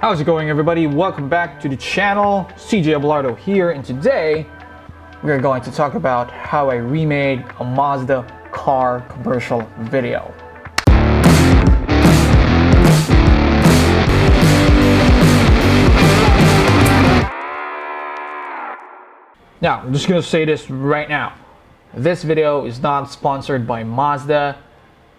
How's it going, everybody? Welcome back to the channel. CJ Abelardo here, and today we're going to talk about how I remade a Mazda car commercial video. Now, I'm just gonna say this right now. This video is not sponsored by Mazda.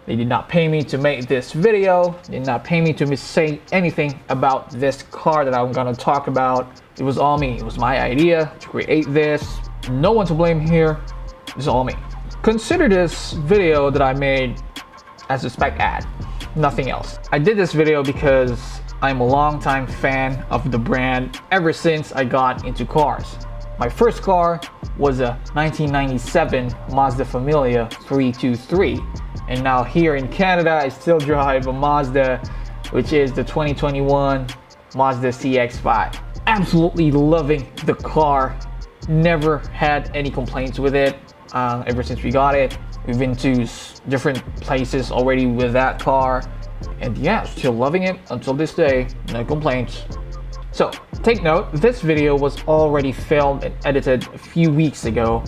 They did not pay me to make this video. They did not pay me to say anything about this car that I'm gonna talk about. It was all me. It was my idea to create this. No one to blame here. It's all me. Consider this video that I made as a spec ad, nothing else. I did this video because I'm a longtime fan of the brand ever since I got into cars. My first car was a 1997 Mazda Familia 323. And now here in Canada, I still drive a Mazda, which is the 2021 Mazda CX-5. Absolutely loving the car. Never had any complaints with it ever since we got it. We've been to different places already with that car. And yeah, still loving it until this day. No complaints. So, take note, this video was already filmed and edited a few weeks ago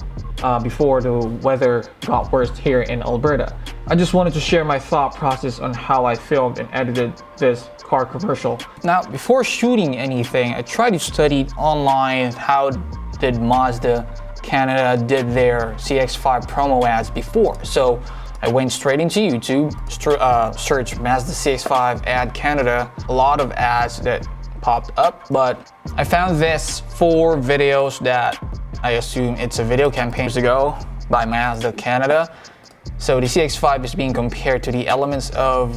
before the weather got worse here in Alberta. I just wanted to share my thought process on how I filmed and edited this car commercial. Now, before shooting anything, I tried to study online how did Mazda Canada did their CX-5 promo ads before. So I went straight into YouTube, searched Mazda CX-5 ad Canada, a lot of ads that popped up, but I found this 4 videos that I assume it's a video campaign ago by Mazda Canada. So the CX-5 is being compared to the elements of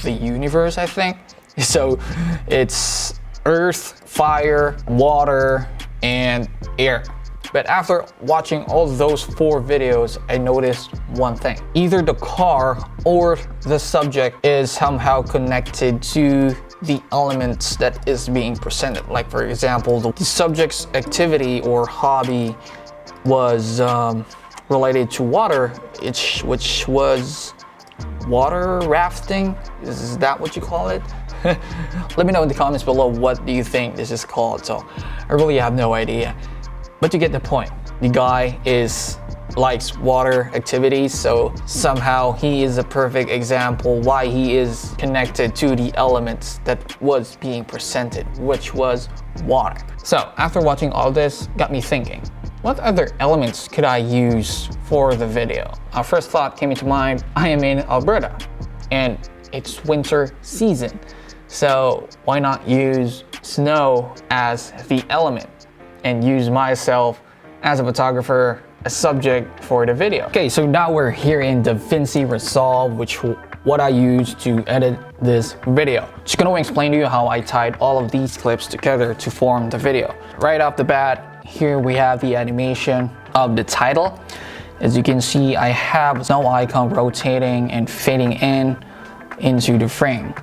the universe, I think. So it's earth, fire, water, and air. But after watching all those 4 videos, I noticed one thing. Either the car or the subject is somehow connected to the elements that is being presented. Like, for example, the subject's activity or hobby was related to water, which was water rafting. Is that what you call it? Let me know in the comments below, what do you think this is called? So I really have no idea. But you get the point. The guy likes water activities, so somehow he is a perfect example why he is connected to the elements that was being presented, which was water. So after watching all this, got me thinking, what other elements could I use for the video? Our first thought came into mind. I am in Alberta and it's winter season, so why not use snow as the element and use myself as a photographer, a subject for the video. Okay, so now we're here in DaVinci Resolve, which what I use to edit this video. Just gonna explain to you how I tied all of these clips together to form the video. Right off the bat, here we have the animation of the title. As you can see, I have snow icon rotating and fading into the frame.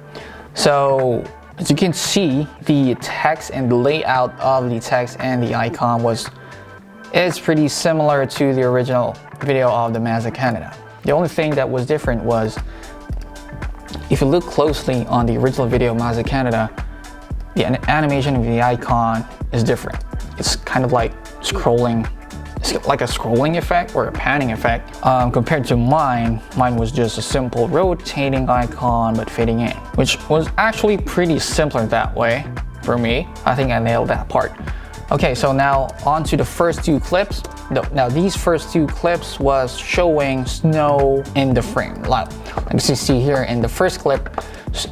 So as you can see, the text and the layout of the text and the icon is pretty similar to the original video of the Mazda Canada. The only thing that was different was, if you look closely on the original video Mazda Canada, the animation of the icon is different. It's kind of like scrolling. It's like a scrolling effect or a panning effect. Compared to mine was just a simple rotating icon but fading in, which was actually pretty simpler that way for me. I think I nailed that part. Okay, so now on to the first 2 clips. Now these first 2 clips was showing snow in the frame. Like you see here in the first clip,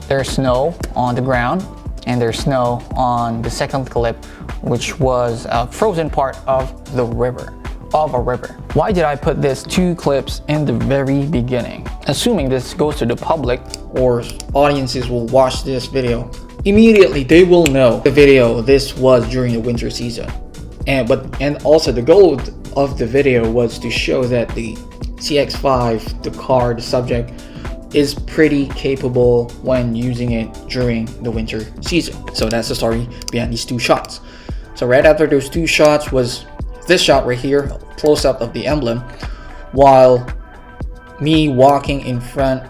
there's snow on the ground and there's snow on the second clip, which was a frozen part of a river. Why did I put these 2 clips in the very beginning? Assuming this goes to the public or audiences will watch this video, immediately they will know the video this was during the winter season. And also the goal of the video was to show that the CX-5, the car, the subject, is pretty capable when using it during the winter season. So that's the story behind these 2 shots. So right after those 2 shots was this shot right here, close up of the emblem, while me walking in front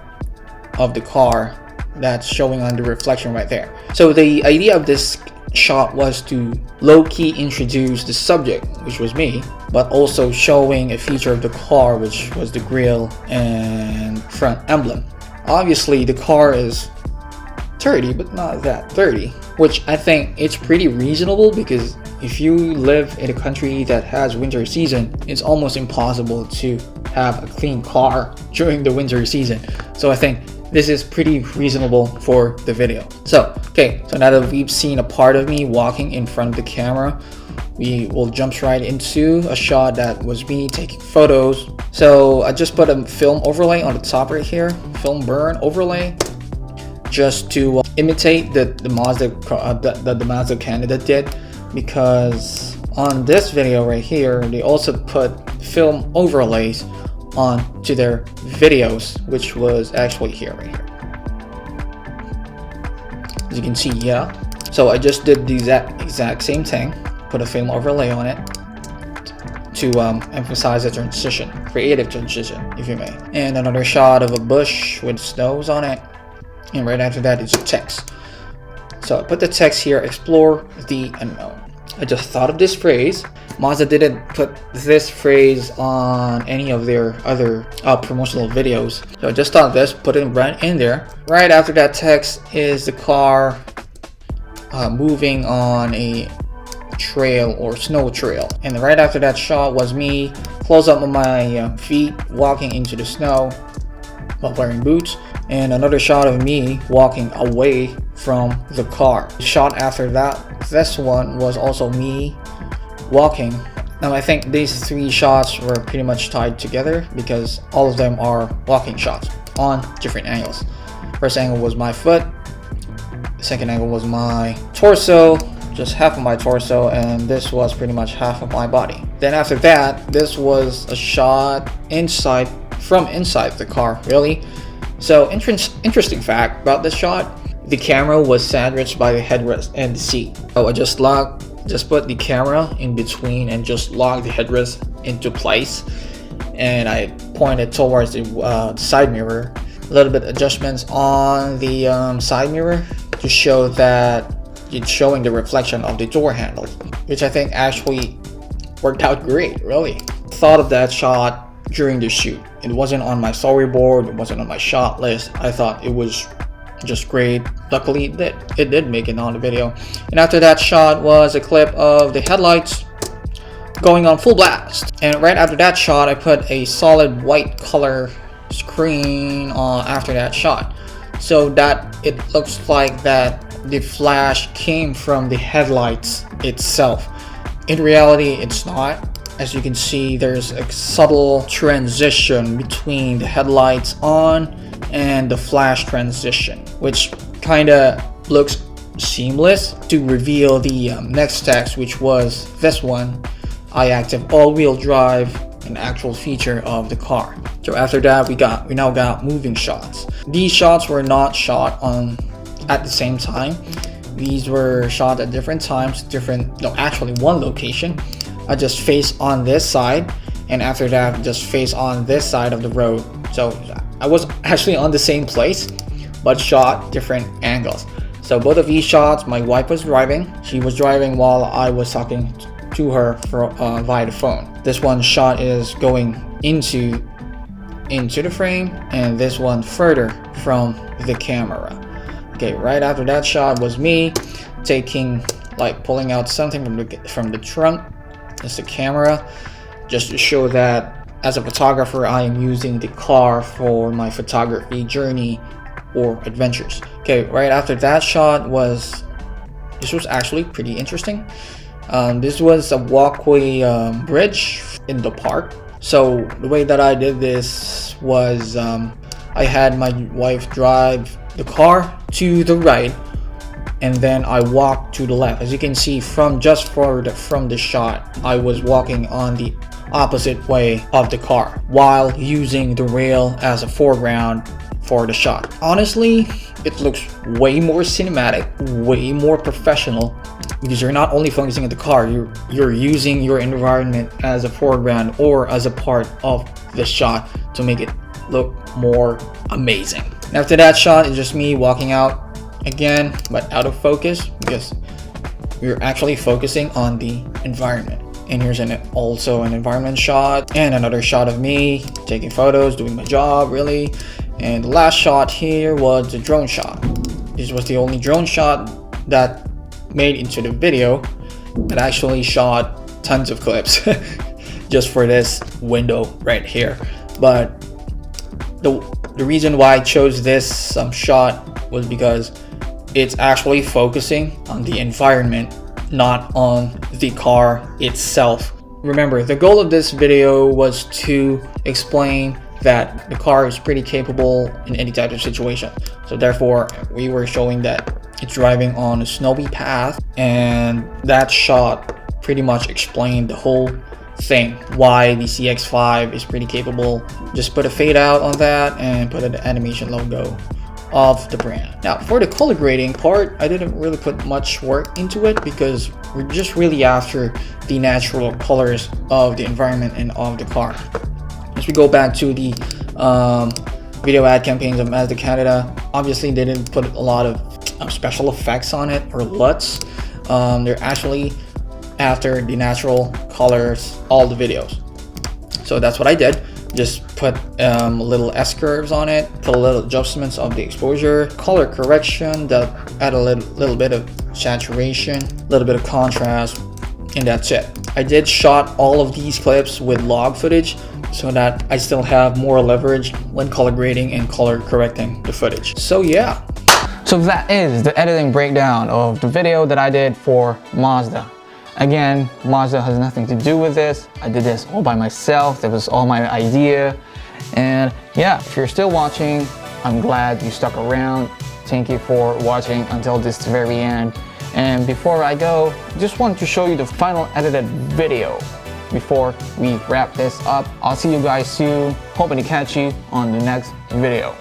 of the car that's showing on the reflection right there. So the idea of this shot was to low-key introduce the subject, which was me, but also showing a feature of the car, which was the grille and front emblem. Obviously the car is dirty, but not that dirty, which I think it's pretty reasonable, because if you live in a country that has winter season, it's almost impossible to have a clean car during the winter season. So I think this is pretty reasonable for the video. So now that we've seen a part of me walking in front of the camera, we will jump right into a shot that was me taking photos. So I just put a film overlay on the top right here, film burn overlay, just to imitate the Mazda candidate did, because on this video right here they also put film overlays onto their videos, which was actually here right here, as you can see. Yeah, so I just did the exact same thing, put a film overlay on it to emphasize the transition, creative transition, if you may. And another shot of a bush with snows on it, and right after that is text. So I put the text here, explore the unknown. I just thought of this phrase. Mazda didn't put this phrase on any of their other promotional videos, so I just thought of this, put it right in there. Right after that text is the car moving on a trail or snow trail, and right after that shot was me close up on my feet walking into the snow while wearing boots, and another shot of me walking away from the car. The shot after that, this one was also me walking. Now I think these three shots were pretty much tied together because all of them are walking shots on different angles. First angle was my foot, the second angle was my torso, just half of my torso, and this was pretty much half of my body. Then after that, this was a shot from inside the car, really. So interesting fact about this shot, the camera was sandwiched by the headrest and the seat. So I just put the camera in between and just locked the headrest into place, and I pointed towards the side mirror. A little bit adjustments on the side mirror to show that it's showing the reflection of the door handle, which I think actually worked out great, really. Thought of that shot during the shoot. It wasn't on my storyboard, it wasn't on my shot list. I thought it was just great. Luckily it did make it on the video. And after that shot was a clip of the headlights going on full blast, and right after that shot I put a solid white color screen on after that shot, so that it looks like that the flash came from the headlights itself. In reality it's not. As you can see, there's a subtle transition between the headlights on and the flash transition, which kind of looks seamless to reveal the next text, which was this one, iActive all-wheel drive, an actual feature of the car. So after that we now got moving shots. These shots were not shot at the same time. These were shot at different times, actually one location. I just face on this side, and after that just face on this side of the road. So I was actually on the same place but shot different angles. So both of these shots, my wife was driving. She was driving while I was talking to her via the phone. This one shot is going into the frame, and this one further from the camera. Okay, right after that shot was me pulling out something from the trunk. It's the camera, just to show that as a photographer I am using the car for my photography journey or adventures. Okay, right after that shot this was actually pretty interesting. This was a walkway bridge in the park. So the way that I did this was I had my wife drive the car to the right, and then I walked to the left. As you can see from the shot, I was walking on the opposite way of the car while using the rail as a foreground for the shot. Honestly, it looks way more cinematic, way more professional, because you're not only focusing on the car, you're using your environment as a foreground or as a part of the shot to make it look more amazing. And after that shot, it's just me walking out again, but out of focus because we're actually focusing on the environment. And here's also an environment shot and another shot of me taking photos, doing my job really. And the last shot here was the drone shot. This was the only drone shot that made into the video. That actually shot tons of clips just for this window right here. But the reason why I chose this shot was because it's actually focusing on the environment, not on the car itself. Remember, the goal of this video was to explain that the car is pretty capable in any type of situation. So therefore, we were showing that it's driving on a snowy path, and that shot pretty much explained the whole thing, why the CX-5 is pretty capable. Just put a fade out on that and put an animation logo of the brand. Now for the color grading part, I didn't really put much work into it because we're just really after the natural colors of the environment and of the car. As we go back to the video ad campaigns of Mazda Canada, obviously they didn't put a lot of special effects on it or LUTs. They're actually after the natural colors all the videos. So that's what I did. Just put little S-curves on it, put a little adjustments of the exposure, color correction that add a little bit of saturation, a little bit of contrast, and that's it. I did shot all of these clips with log footage so that I still have more leverage when color grading and color correcting the footage. So yeah. So that is the editing breakdown of the video that I did for Mazda. Again, Mazda has nothing to do with this. I did this all by myself. That was all my idea. And yeah, if you're still watching, I'm glad you stuck around. Thank you for watching until this very end. And before I go, just want to show you the final edited video before we wrap this up. I'll see you guys soon. Hoping to catch you on the next video.